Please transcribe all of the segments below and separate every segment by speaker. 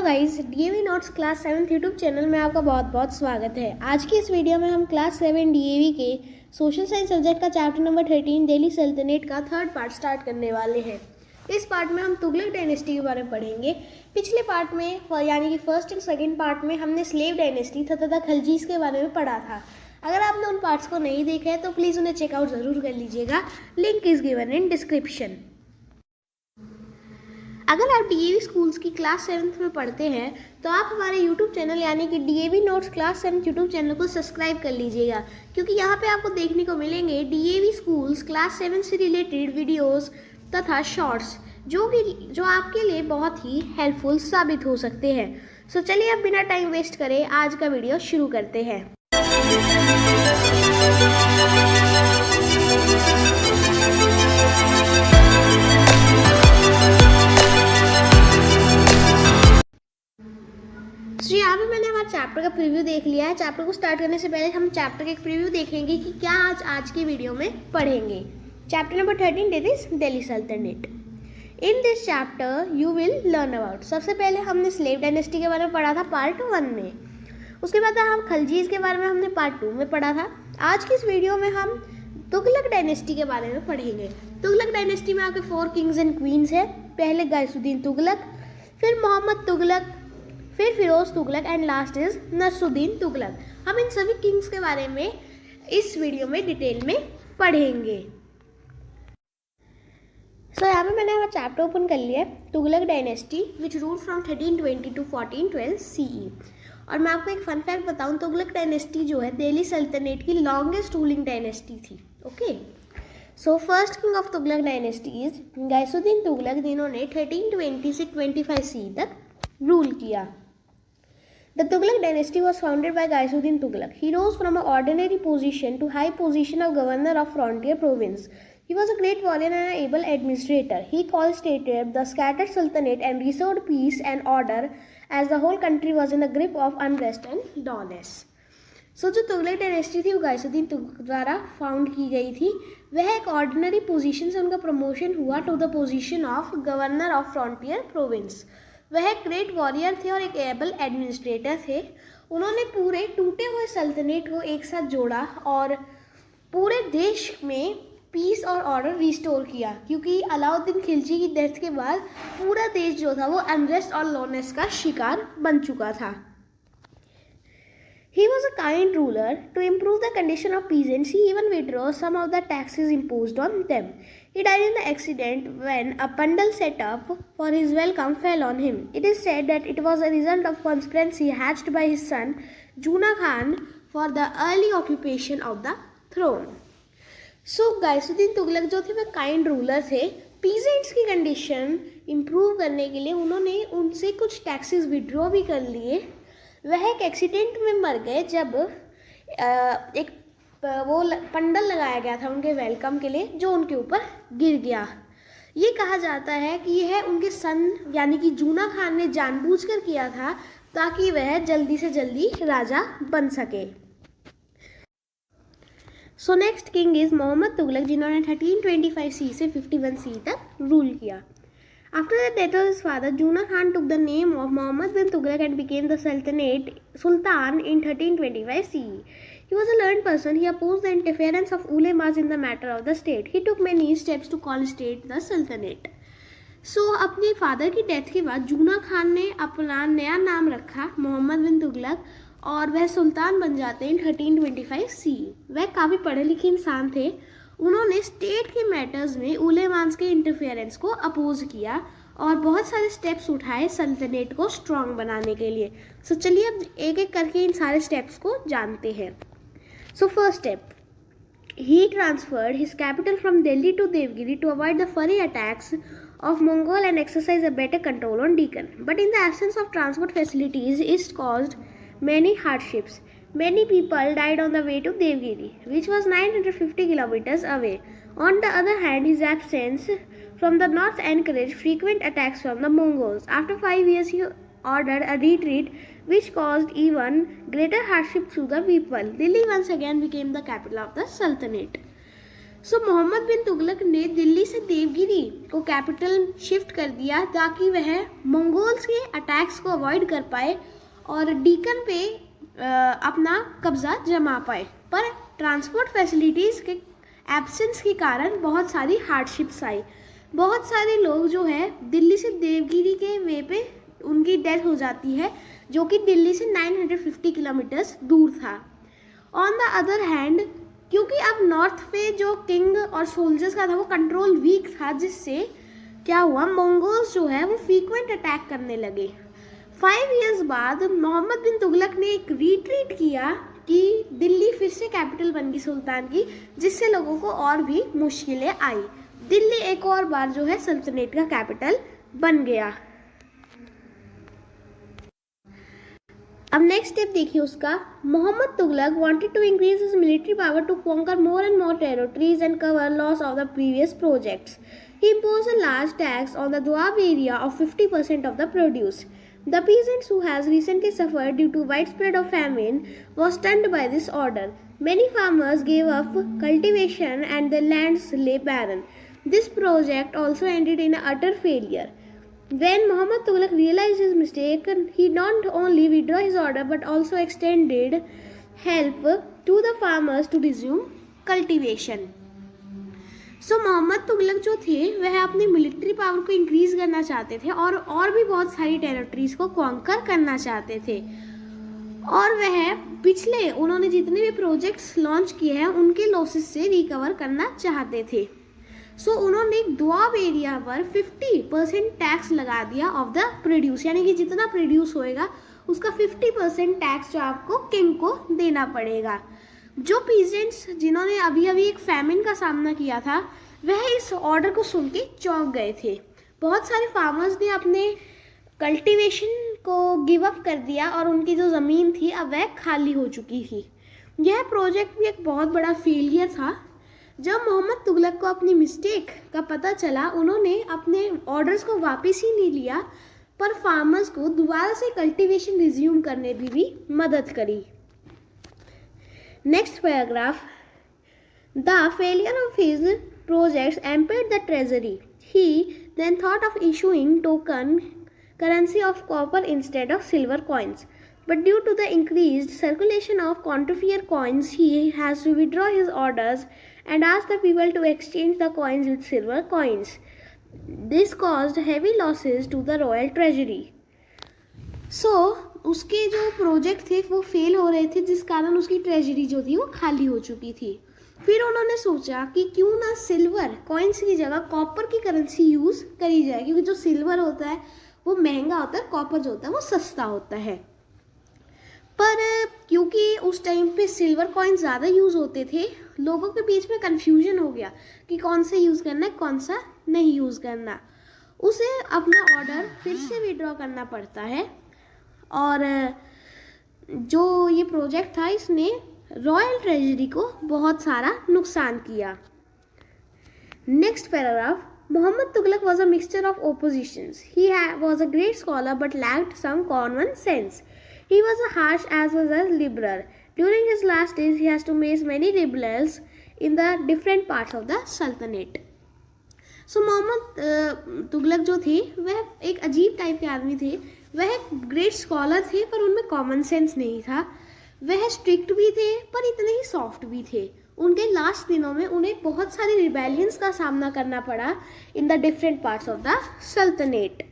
Speaker 1: Guys, DAV notes class 7 YouTube channel में आपका बहुत बहुत स्वागत है। आज की इस वीडियो में हम क्लास 7 डीएवी के सोशल साइंस सब्जेक्ट का चैप्टर नंबर 13 दिल्ली सल्तनत का थर्ड पार्ट स्टार्ट करने वाले हैं। इस पार्ट में हम तुगलक डायनेस्टी के बारे में पढ़ेंगे। पिछले पार्ट में यानी कि फर्स्ट एंड सेकेंड पार्ट में हमने स्लेव डायनेस्टी तथा खलजीज के बारे में पढ़ा था। अगर आपने उन पार्ट्स को नहीं देखा है तो प्लीज़ उन्हें चेकआउट ज़रूर कर लीजिएगा। Link is given in description. अगर आप डीएवी स्कूल्स की क्लास 7 में पढ़ते हैं तो आप हमारे यूट्यूब चैनल यानी कि DAV notes class 7 YouTube channel को सब्सक्राइब कर लीजिएगा, क्योंकि यहाँ पे आपको देखने को मिलेंगे डीएवी स्कूल्स क्लास 7 से रिलेटेड वीडियोस तथा शॉर्ट्स जो आपके लिए बहुत ही हेल्पफुल साबित हो सकते हैं। सो चलिए अब बिना टाइम वेस्ट करे आज का वीडियो शुरू करते हैं। तो यहाँ पे मैंने हमारे चैप्टर का प्रीव्यू देख लिया है। चैप्टर को स्टार्ट करने से पहले हम चैप्टर का एक प्रीव्यू देखेंगे कि क्या आज की वीडियो में पढ़ेंगे। Chapter number 13 that is Delhi Sultanat. In this chapter you will learn about, सबसे पहले हमने स्लेव डायनेस्टी के बारे में पढ़ा था पार्ट 1 में। उसके बाद हम खलजीज के बारे में हमने पार्ट 2 में पढ़ा था। आज की इस वीडियो में हम तुगलक डायनेस्टी के बारे में पढ़ेंगे। तुगलक डायनेस्टी में आपके 4 किंग्स एंड क्वींस है। पहले गायसुद्दीन तुगलक, फिर मोहम्मद तुगलक, फिर Firoz Tughlaq and last is Nasiruddin Tughlaq. हम इन सभी किंग्स के बारे में इस वीडियो में डिटेल में पढ़ेंगे। सो यहाँ पे मैंने हमारा चैप्टर ओपन कर लिया है, Tughlaq dynasty which rule from 1320 to 1412 CE। और मैं आपको एक फन फैक्ट बताऊँ, तुगलक डायनेस्टी जो है दिल्ली सल्तनत की लॉन्गेस्ट रूलिंग डायनेस्टी थी। Okay, so first king of Tughlaq dynasty is Ghiyasuddin Tughlaq, जिन्होंने 1320 से 25 CE तक रूल किया। The Tughlaq dynasty was founded by Gaisuddin Tughlaq. He rose from an ordinary position to high position of governor of frontier province. He was a great warrior and an able administrator. He constituted the scattered sultanate and restored peace and order as the whole country was in the grip of unrest and dullness. So जो Tughlaq dynasty थी वो गायसुद्दीन तुगलक द्वारा found की गई थी। वह एक ordinary position से उनका प्रमोशन हुआ to the position of governor of frontier province. वह एक ग्रेट वॉरियर थे और एक एबल एडमिनिस्ट्रेटर थे। उन्होंने पूरे टूटे हुए सल्तनत को एक साथ जोड़ा और पूरे देश में पीस और ऑर्डर रिस्टोर किया, क्योंकि अलाउद्दीन खिलजी की डेथ के बाद पूरा देश जो था वो अनरेस्ट और लॉनेस का शिकार बन चुका था। He was a kind ruler. To improve the condition of peasants, he even withdrew some of the taxes imposed on them. He died in the accident when a bundle set up for his welcome fell on him. It is said that it was a result of conspiracy hatched by his son Juna Khan for the early occupation of the throne. So गायसुद्दीन Tughlaq जो थे वह kind ruler थे। Peasants की condition improve करने के लिए उन्होंने उनसे कुछ टैक्सेस विड्रॉ भी कर लिए। वह एक एक्सीडेंट में मर गए जब एक वो पंडल लगाया गया था उनके वेलकम के लिए, जो उनके ऊपर गिर गया। ये कहा जाता है कि यह उनके सन यानी कि जूना खान ने जानबूझकर किया था ताकि वह जल्दी से जल्दी राजा बन सके। So next king is Mohammad Tughlaq, जिन्होंने 1325 CE से 51 CE तक रूल किया। After the death of his father, Juna Khan took the name of Muhammad bin Tughlaq and became the Sultan in 1325 CE. He was a learned person. He opposed the interference of ulemas in the matter of the state. He took many steps to constitute the Sultanate. So, अपने father की death के बाद जूना खान ने अपना नया नाम रखा मोहम्मद बिन तुगलक और वह सुल्तान बन जाते हैं 1325 CE। वह काफ़ी पढ़े लिखे इंसान थे। उन्होंने स्टेट के मैटर्स में उलेमास के इंटरफेरेंस को अपोज किया और बहुत सारे स्टेप्स उठाए सल्तनत को स्ट्रॉन्ग बनाने के लिए। सो चलिए अब एक एक करके इन सारे स्टेप्स को जानते हैं। So first step, he transferred his capital from Delhi to Devagiri to avoid the fury attacks of Mongol and exercise a better control on Deccan. But in the absence of transport facilities, it caused many hardships. Many people died on the way to Devgiri, which was 950 kilometers away. On the other hand, his absence from the north encouraged frequent attacks from the Mongols. After 5 years, he ordered a retreat, which caused even greater hardship to the people. Delhi once again became the capital of the Sultanate. सो मोहम्मद बिन तुगलक ने दिल्ली से देवगिरी को capital shift कर दिया ताकि वह Mongols के attacks को avoid कर पाए और डीकन पे अपना कब्जा जमा पाए। पर ट्रांसपोर्ट फैसिलिटीज़ के एब्सेंस के कारण बहुत सारी हार्डशिप्स आई। बहुत सारे लोग जो है दिल्ली से देवगिरी के वे पे उनकी डेथ हो जाती है, जो कि दिल्ली से 950 किलोमीटर्स दूर था। ऑन द अदर हैंड, क्योंकि अब नॉर्थ पे जो किंग और सोल्जर्स का था वो कंट्रोल वीक था, जिससे क्या हुआ, मंगोल्स जो है वो फ्रीक्वेंट अटैक करने लगे। 5 इयर्स बाद मोहम्मद बिन तुगलक ने एक रिट्रीट किया कि दिल्ली फिर से कैपिटल बन गई सुल्तान की, जिससे लोगों को और भी मुश्किलें आई। दिल्ली एक और बार जो है सल्तनत का कैपिटल बन गया। अब नेक्स्ट स्टेप देखिए उसका। Mohammad Tughlaq wanted to increase his military power to conquer more and more territories and cover loss of the previous projects. He imposed a large tax on the Doab area of 50% of the produce. The peasants, who has recently suffered due to widespread of famine, was stunned by this order. Many farmers gave up cultivation and their lands lay barren. This project also ended in an utter failure. When Muhammad Tughlaq realized his mistake, he not only withdrew his order but also extended help to the farmers to resume cultivation. सो मोहम्मद तुगलक जो थे वह अपनी military power को increase करना चाहते थे और भी बहुत सारी टेरिटरीज़ को कॉन्कर करना चाहते थे, और वह पिछले उन्होंने जितने भी प्रोजेक्ट्स लॉन्च किए हैं उनके लॉसेस से रिकवर करना चाहते थे। सो उन्होंने दोआब एरिया पर 50% टैक्स लगा दिया ऑफ द प्रोड्यूस, यानी कि जितना प्रोड्यूस होएगा उसका 50% टैक्स जो आपको किंग को देना पड़ेगा। जो पीजेंट्स जिन्होंने अभी अभी एक फैमिन का सामना किया था वह इस ऑर्डर को सुन के चौंक गए थे। बहुत सारे फार्मर्स ने अपने कल्टीवेशन को गिव अप कर दिया और उनकी जो ज़मीन थी अब वह खाली हो चुकी थी। यह प्रोजेक्ट भी एक बहुत बड़ा फेलियर था। जब मोहम्मद तुगलक को अपनी मिस्टेक का पता चला, उन्होंने अपने ऑर्डर्स को वापस ही नहीं लिया, पर फार्मर्स को दोबारा से कल्टीवेशन रिज्यूम करने में भी मदद करी। Next paragraph. The failure of his projects impaired the treasury. He then thought of issuing token currency of copper instead of silver coins. But due to the increased circulation of counterfeit coins, he has to withdraw his orders and ask the people to exchange the coins with silver coins. This caused heavy losses to the royal treasury. So, उसके जो project थे वो fail हो रहे थे, जिस कारण उसकी ट्रेजरी जो थी वो खाली हो चुकी थी। फिर उन्होंने सोचा कि क्यों ना सिल्वर कॉइन्स की जगह कॉपर की करेंसी यूज़ करी जाए, क्योंकि जो सिल्वर होता है वो महंगा होता है, कॉपर जो होता है वो सस्ता होता है। पर क्योंकि उस टाइम पे सिल्वर कॉइन ज़्यादा यूज़ होते थे, लोगों के बीच में कन्फ्यूजन हो गया कि कौन सा यूज़ करना है कौन सा नहीं यूज़ करना। उसे अपना ऑर्डर फिर से विड्रॉ करना पड़ता है, और जो ये प्रोजेक्ट था इसने रॉयल ट्रेजरी को बहुत सारा नुकसान किया। Next paragraph. Mohammad Tughlaq was a mixture of oppositions. He was a great scholar but lacked some common sense. He was a harsh as well as liberal. During his last days, he has to face many rebels in the different parts of the Sultanate. सो मोहम्मद तुगलक जो थे वह एक अजीब type के आदमी थे। वह great scholar थे पर उनमें कॉमन सेंस नहीं था। वह स्ट्रिक्ट भी थे पर इतने ही सॉफ्ट भी थे। उनके लास्ट दिनों में उन्हें बहुत सारे रिबेलियंस का सामना करना पड़ा in the different parts of the sultanate.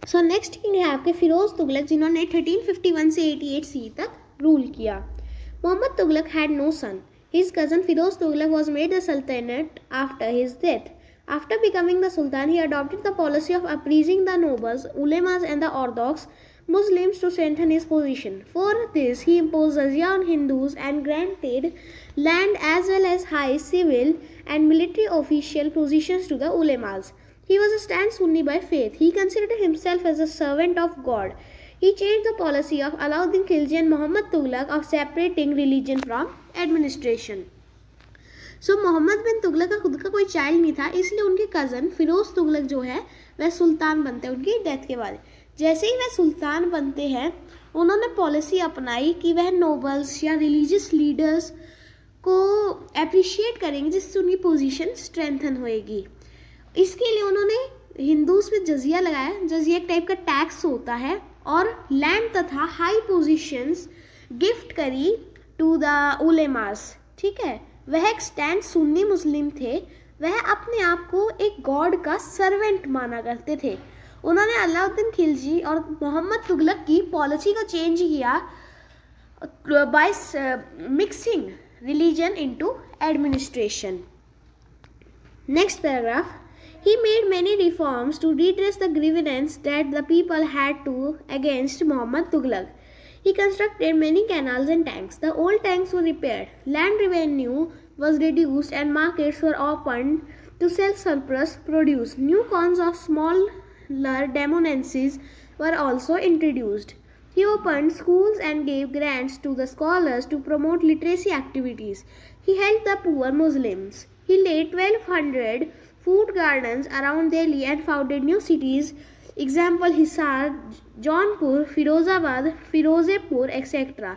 Speaker 1: So next king है आपके फिरोज तुगलक, जिन्होंने 1351 से 88 सी तक रूल किया। Mohammad Tughlaq had no son. His cousin Firoz Tughlaq was made the Sultanate after his death. After becoming the Sultan, he adopted the policy of appeasing the nobles, ulemas and the orthodox Muslims to strengthen his position. For this, he imposed jizya on Hindus and granted land as well as high civil and military official positions to the ulemas. He was a stand Sunni by faith. He considered himself as a servant of God. He changed the policy of Alauddin Khilji and Muhammad Tughlaq of separating religion from administration. So Mohammad bin Tughlaq का खुद का कोई child नहीं था, इसलिए उनके cousin Firoz Tughlaq जो है वह सुल्तान बनते हैं उनकी डेथ के बाद। जैसे ही वह सुल्तान बनते हैं उन्होंने पॉलिसी अपनाई कि वह नोबल्स या रिलीजियस लीडर्स को अप्रिशिएट करेंगे, जिससे उनकी पोजीशन स्ट्रेंथन होएगी। इसके लिए उन्होंने हिंदूज पे जजिया लगाया। जजिया एक टाइप का टैक्स होता है, और लैंड तथा हाई पोजीशंस गिफ्ट करी टू द उलेमास। ठीक है, वह एक स्टैंड सुन्नी मुस्लिम थे। वह अपने आप को एक गॉड का सर्वेंट माना करते थे। उन्होंने अलाउद्दीन खिलजी और मोहम्मद तुगलक की पॉलिसी को चेंज किया by mixing religion into administration. Next paragraph, he made many reforms to redress the grievance that the people had to against Muhammad Tughlaq. He constructed many canals and tanks. The old tanks were repaired, land revenue was reduced, and markets were opened to sell surplus produce. New kinds of smaller dominances were also introduced. He opened schools and gave grants to the scholars to promote literacy activities. He helped the poor Muslims. He laid 1200 food gardens around Delhi and founded new cities. Example, Hisar, Jaunpur, Firozabad, Firozepur, etc.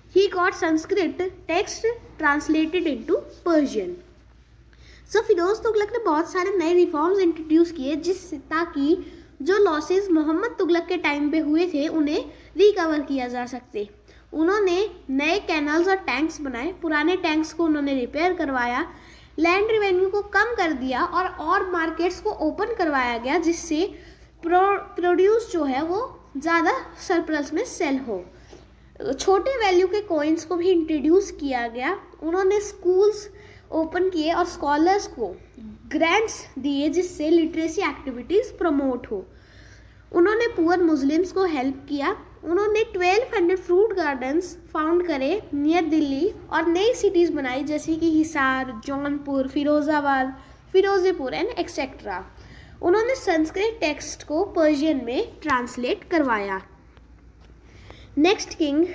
Speaker 1: He got Sanskrit text translated into Persian. So Firoz Tughlaq ने बहुत सारे नए reforms introduce किए, जिससे ताकि जो losses Mohammad Tughlaq के time पे हुए थे उन्हें रिकवर किया जा सकते। उन्होंने नए कैनल्स और टैंक्स बनाए, पुराने टैंक्स को उन्होंने रिपेयर करवाया, लैंड रेवेन्यू को कम कर दिया और मार्केट्स को ओपन करवाया गया, जिससे प्रोड्यूस जो है वो ज़्यादा सरप्लस में सेल हो। छोटे वैल्यू के कॉइन्स को भी इंट्रोड्यूस किया गया। उन्होंने स्कूल्स ओपन किए और स्कॉलर्स को ग्रांट्स दिए, जिससे लिटरेसी एक्टिविटीज़ प्रमोट हो। उन्होंने पुअर मुस्लिम्स को हेल्प किया। उन्होंने 1200 फ्रूट गार्डन्स फाउंड करे नियर दिल्ली और नई सिटीज़ बनाई, जैसे कि हिसार, जौनपुर, फिरोज़ाबाद, फिरोज़पुर एंड एक्सेट्रा। उन्होंने संस्कृत टेक्स्ट को पर्शियन में ट्रांसलेट करवाया। नेक्स्ट किंग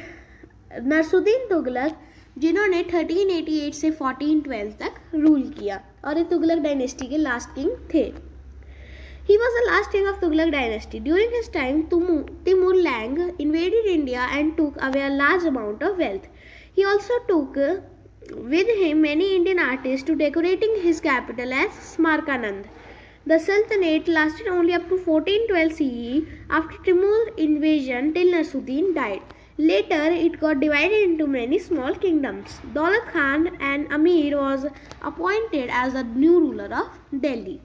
Speaker 1: नरसुद्दीन तुगलक, जिन्होंने 1388 से 1412 तक रूल किया, और ये तुगलक डायनेस्टी के लास्ट किंग थे। He was the last king of Tughlaq dynasty. During his time, Timur Lenk invaded India and took away a large amount of wealth. He also took with him many Indian artists to decorating his capital as Samarkand. The Sultanate lasted only up to 1412 CE after Timur's invasion till Nasuddin died. Later, it got divided into many small kingdoms. Daulat Khan, an Amir, was appointed as the new ruler of Delhi.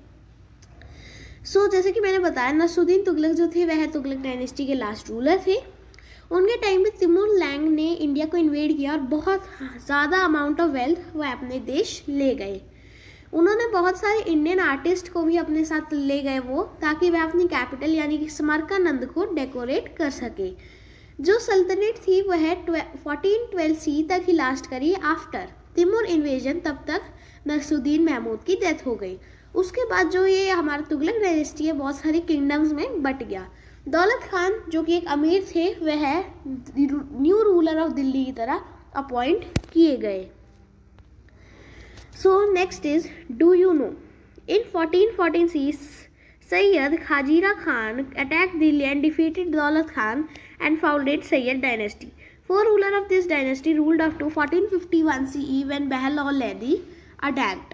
Speaker 1: जैसे कि मैंने बताया, नसरुद्दीन तुगलक जो थे वह Tughlaq dynasty के last ruler थे। उनके टाइम पे तिमुर लैंग ने इंडिया को इन्वेड किया और बहुत ज़्यादा अमाउंट ऑफ वेल्थ वह अपने देश ले गए। उन्होंने बहुत सारे इंडियन आर्टिस्ट को भी अपने साथ ले गए वो, ताकि वह अपनी कैपिटल यानी कि समरकंद को डेकोरेट कर सके। जो सल्तनत थी वह 1412 सी तक ही लास्ट करी। आफ्टर तिमुर इन्वेजन तब तक नसरुद्दीन महमूद की डेथ हो गई। उसके बाद जो ये हमारा तुगलक डायनेस्टी है बहुत सारी किंगडम्स में बट गया। दौलत खान जो कि एक अमीर थे वह न्यू रूलर ऑफ दिल्ली की तरह अपॉइंट किए गए। So next is, do you know, in 1414 C Sayyid Khajira Khan attacked Delhi and defeated Daulat Khan and founded Sayyid dynasty. Four rulers of this dynasty ruled up to 1451 CE when Bahloul Lodi attacked.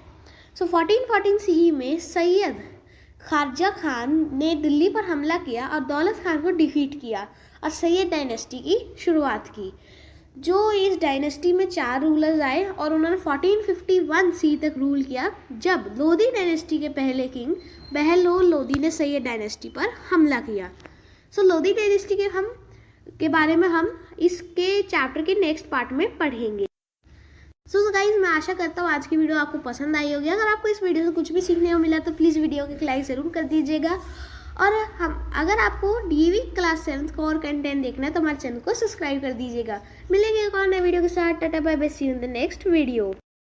Speaker 1: So 1414 CE में सैयद खारजा खान ने दिल्ली पर हमला किया और दौलत खान को defeat किया और सैयद डायनेस्टी की शुरुआत की। जो इस डायनेस्टी में 4 रूलर्स आए और उन्होंने 1451 सी तक रूल किया, जब लोधी डायनेस्टी के पहले किंग बहलोल लोधी ने सैयद डायनेस्टी पर हमला किया। सो लोधी डायनेस्टी के बारे में हम इसके चैप्टर के नेक्स्ट पार्ट में पढ़ेंगे। सो गाइज, मैं आशा करता हूँ आज की वीडियो आपको पसंद आई होगी। अगर आपको इस वीडियो से कुछ भी सीखने को मिला तो प्लीज़ वीडियो को लाइक ज़रूर कर दीजिएगा। और अगर आपको डीवी क्लास 7 का और कंटेंट देखना है तो हमारे चैनल को सब्सक्राइब कर दीजिएगा। मिलेंगे एक और नए वीडियो के साथ। Tata bye bye, see you in the next video.